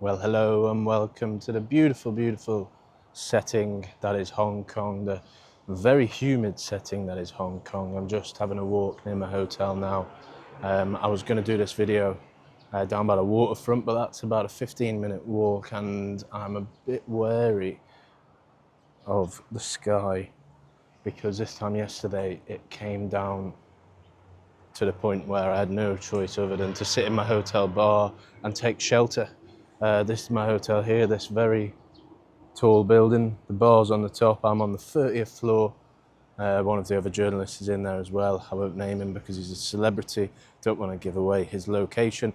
Well, hello and welcome to the beautiful, beautiful setting that is Hong Kong, the very humid setting that is Hong Kong. I'm just having a walk near my hotel now. I was going to do this video down by the waterfront, but that's about a 15-minute walk and I'm a bit wary of the sky because this time yesterday it came down to the point where I had no choice other than to sit in my hotel bar and take shelter. This is my hotel here, this very tall building. The bar's on the top. I'm on the 30th floor. One of the other journalists is in there as well. I won't name him because he's a celebrity. Don't want to give away his location.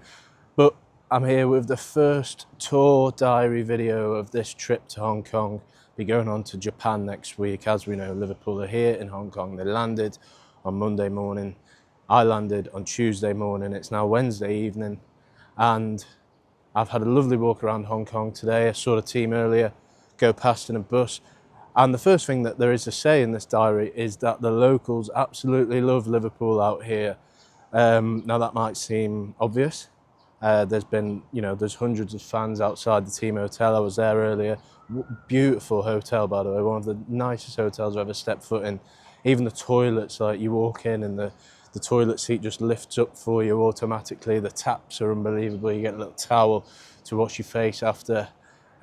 But I'm here with the first tour diary video of this trip to Hong Kong. Be going on to Japan next week. As we know, Liverpool are here in Hong Kong. They landed on Monday morning. I landed on Tuesday morning. It's now Wednesday evening. And I've had a lovely walk around Hong Kong today. I saw the team earlier go past in a bus. And the first thing that there is to say in this diary is that the locals absolutely love Liverpool out here. Now that might seem obvious. There's hundreds of fans outside the team hotel. I was there earlier. Beautiful hotel, by the way. One of the nicest hotels I've ever stepped foot in. Even the toilets, like you walk in and the toilet seat just lifts up for you automatically. The taps are unbelievable. You get a little towel to wash your face after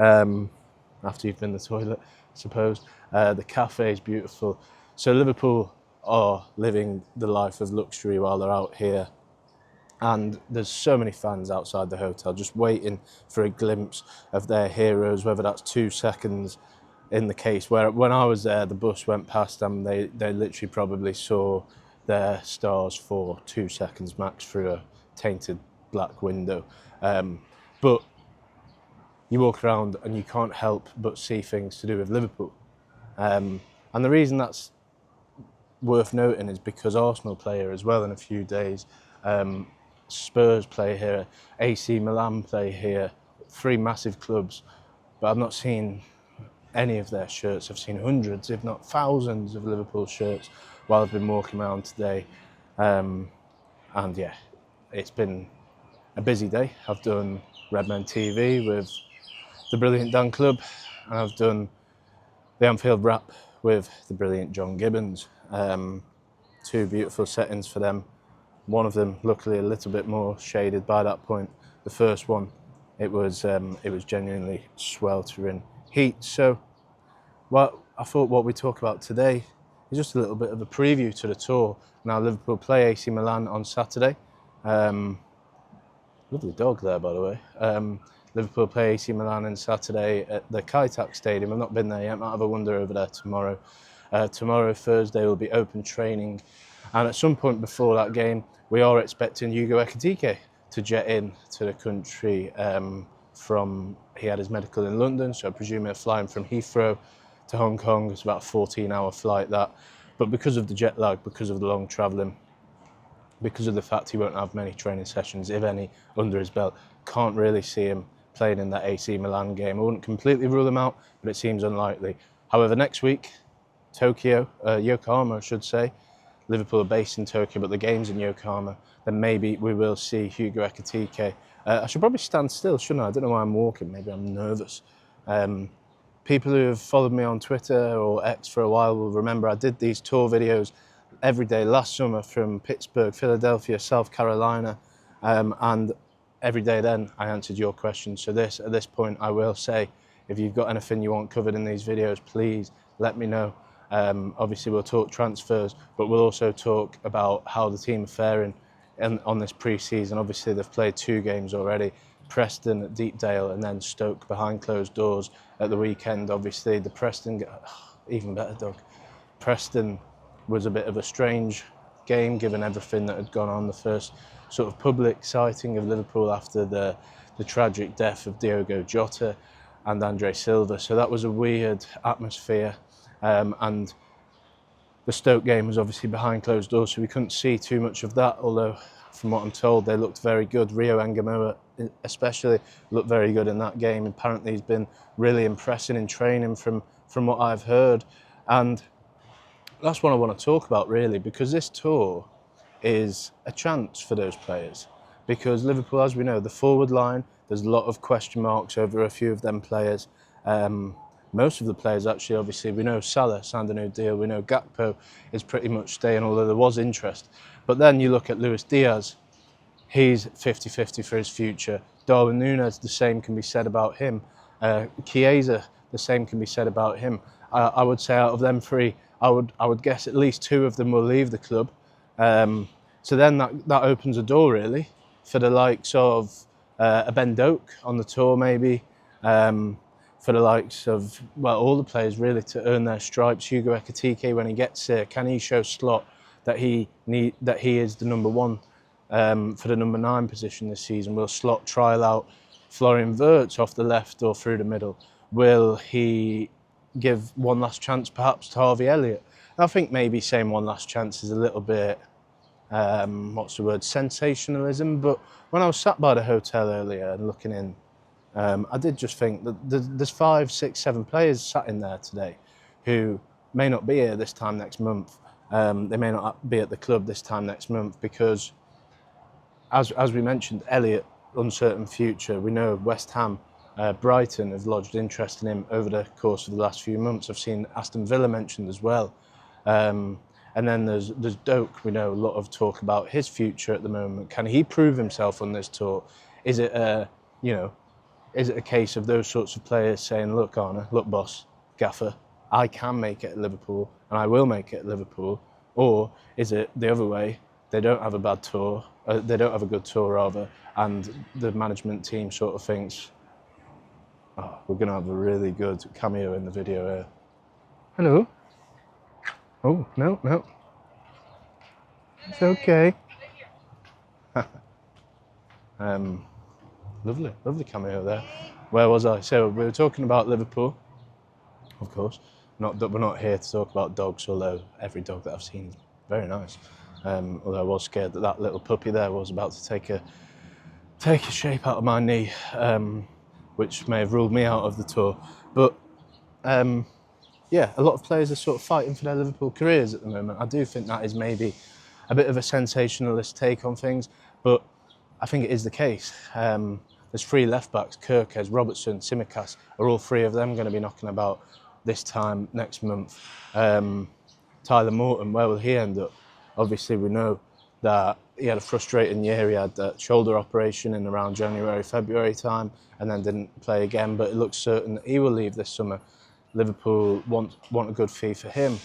you've been in the toilet, I suppose. The cafe is beautiful. So Liverpool are living the life of luxury while they're out here. And there's so many fans outside the hotel just waiting for a glimpse of their heroes, whether that's 2 seconds in the case where when I was there, the bus went past them. They literally probably saw their stars for 2 seconds max through a tainted black window. But you walk around and you can't help but see things to do with Liverpool. And the reason that's worth noting is because Arsenal play here as well in a few days. Spurs play here, AC Milan play here, 3 massive clubs. But I've not seen any of their shirts. I've seen hundreds, if not thousands, of Liverpool shirts while I've been walking around today. And yeah, it's been a busy day. I've done Redmen TV with the brilliant Dan Club, and I've done the Anfield Wrap with the brilliant John Gibbons. 2 beautiful settings for them. One of them, luckily, a little bit more shaded by that point. The first one, it was genuinely sweltering heat. So, I thought what we talk about today is just a little bit of a preview to the tour. Now, Liverpool play AC Milan on Saturday. Lovely dog there, by the way. Liverpool play AC Milan on Saturday at the Kai Tak Stadium. I've not been there yet. Might have a wander over there tomorrow. Tomorrow, Thursday, will be open training. And at some point before that game, we are expecting Hugo Ekitike to jet in to the country he had his medical in London, so I presume he'll fly him from Heathrow to Hong Kong. It's about a 14-hour flight, that. But because of the jet lag, because of the long travelling, because of the fact he won't have many training sessions, if any, under his belt, can't really see him playing in that AC Milan game. I wouldn't completely rule him out, but it seems unlikely. However, next week, Yokohama, I should say. Liverpool are based in Tokyo, but the game's in Yokohama. Then maybe we will see Hugo Ekitike. I should probably stand still, shouldn't I? I don't know why I'm walking. Maybe I'm nervous. People who have followed me on Twitter or X for a while will remember I did these tour videos every day last summer from Pittsburgh, Philadelphia, South Carolina, and every day then I answered your questions. So at this point, I will say, if you've got anything you want covered in these videos, please let me know. Obviously, we'll talk transfers, but we'll also talk about how the team are faring on this pre-season. Obviously, they've played 2 games already. Preston at Deepdale and then Stoke behind closed doors at the weekend. Obviously, the Preston, even better dog. Preston was a bit of a strange game given everything that had gone on. The first sort of public sighting of Liverpool after the tragic death of Diogo Jota and Andre Silva. So that was a weird atmosphere. And the Stoke game was obviously behind closed doors, so we couldn't see too much of that, although from what I'm told they looked very good. Rio Angamoa especially looked very good in that game. Apparently he's been really impressing in training from what I've heard, and that's what I want to talk about really, because this tour is a chance for those players, because Liverpool, as we know, the forward line, There's a lot of question marks over a few of them players. Most of the players, actually, obviously, we know Salah signed a new deal. We know Gakpo is pretty much staying, although there was interest. But then you look at Luis Diaz. He's 50-50 for his future. Darwin Núñez, the same can be said about him. Chiesa, the same can be said about him. I would say out of them three, I would guess at least two of them will leave the club. So then that opens a door really for the likes of a Ben Doak on the tour maybe, for the likes of, well, all the players really to earn their stripes. Hugo Ekitike, when he gets here, can he show Slot that he is the number one for the number 9 position this season? Will Slot trial out Florian Wirtz off the left or through the middle? Will he give one last chance perhaps to Harvey Elliott? I think maybe saying one last chance is a little bit, sensationalism. But when I was sat by the hotel earlier and looking in, I did just think that there's 5, 6, 7 players sat in there today who may not be here this time next month. They may not be at the club this time next month because, as we mentioned, Elliott, uncertain future. We know West Ham, Brighton have lodged interest in him over the course of the last few months. I've seen Aston Villa mentioned as well. And then there's Doak. We know a lot of talk about his future at the moment. Can he prove himself on this tour? Is it a case of those sorts of players saying, look, Arne, look, boss, gaffer, I can make it at Liverpool and I will make it at Liverpool? Or is it the other way? They don't have a bad tour. They don't have a good tour, rather, and the management team sort of thinks, oh, we're going to have a really good cameo in the video here. Hello. Oh, no. It's okay. Lovely cameo there. Where was I? So we were talking about Liverpool, of course. Not that we're not here to talk about dogs, although every dog that I've seen is very nice. Although I was scared that little puppy there was about to take a shape out of my knee, which may have ruled me out of the tour. But yeah, a lot of players are sort of fighting for their Liverpool careers at the moment. I do think that is maybe a bit of a sensationalist take on things, but I think it is the case. There's 3 left-backs, Kirkes, Robertson, Tsimikas, are all 3 of them going to be knocking about this time next month. Tyler Morton, where will he end up? Obviously, we know that he had a frustrating year. He had that shoulder operation in around January, February time, and then didn't play again, but it looks certain that he will leave this summer. Liverpool want a good fee for him.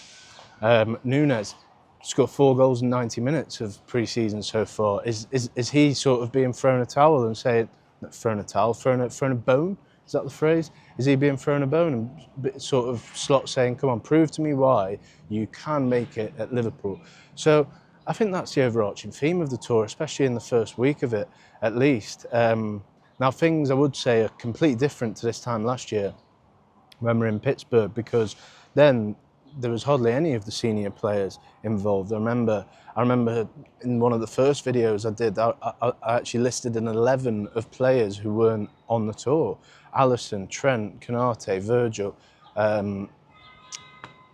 Núñez scored 4 goals in 90 minutes of pre-season so far. Is he sort of being thrown a towel and saying, thrown a bone? Is that the phrase? Is he being thrown a bone and sort of Slot saying, come on, prove to me why you can make it at Liverpool? So I think that's the overarching theme of the tour, especially in the first week of it, at least. Now, things I would say are completely different to this time last year when we're in Pittsburgh, because then there was hardly any of the senior players involved. I remember in one of the first videos I did, I actually listed an 11 of players who weren't on the tour. Alisson, Trent, Konate, Virgil.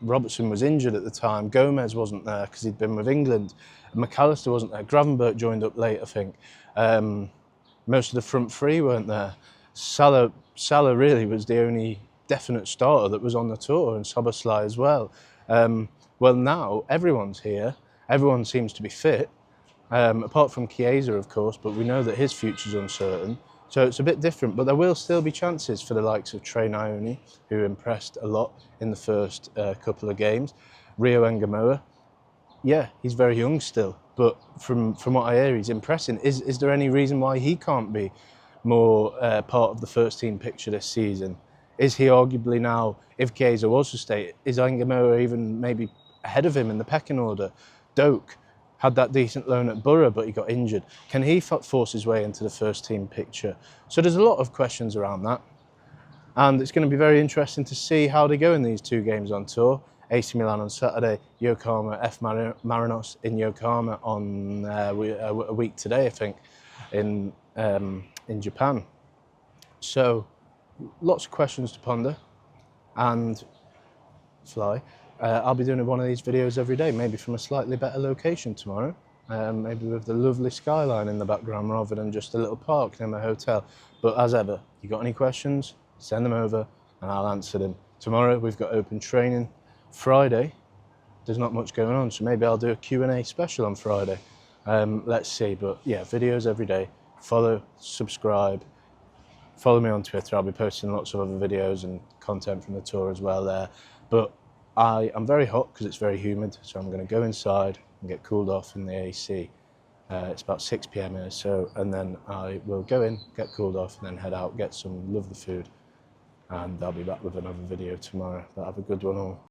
Robertson was injured at the time. Gomez wasn't there because he'd been with England. McAllister wasn't there. Gravenberch joined up late, I think. Most of the front 3 weren't there. Salah really was the only definite starter that was on the tour, and Szoboszlai as well. Well, now everyone's here. Everyone seems to be fit, apart from Chiesa, of course, but we know that his future's uncertain. So it's a bit different, but there will still be chances for the likes of Trey Nyoni, who impressed a lot in the first couple of games. Rio Ngamoa, yeah, he's very young still, but from what I hear, he's impressing. Is there any reason why he can't be more part of the first team picture this season? Is he arguably now, if Chiesa was to stay, is Ngamoa even maybe ahead of him in the pecking order? Doak had that decent loan at Borough, but he got injured. Can he force his way into the first team picture? So there's a lot of questions around that. And it's going to be very interesting to see how they go in these 2 games on tour. AC Milan on Saturday, Yokohama F. Marinos in Yokohama on a week today, I think, in Japan. So lots of questions to ponder and fly. I'll be doing one of these videos every day, maybe from a slightly better location tomorrow. maybe with the lovely skyline in the background rather than just a little park near my hotel. But as ever, you got any questions, send them over and I'll answer them. Tomorrow we've got open training. Friday, there's not much going on, so maybe I'll do a Q&A special on Friday. Let's see, but yeah, videos every day. Follow, subscribe, follow me on Twitter. I'll be posting lots of other videos and content from the tour as well there. But I'm very hot because it's very humid, so I'm going to go inside and get cooled off in the AC. It's about 6 p.m. here, so, and then I will go in, get cooled off, and then head out, get some lovely food, and I'll be back with another video tomorrow. But have a good one all.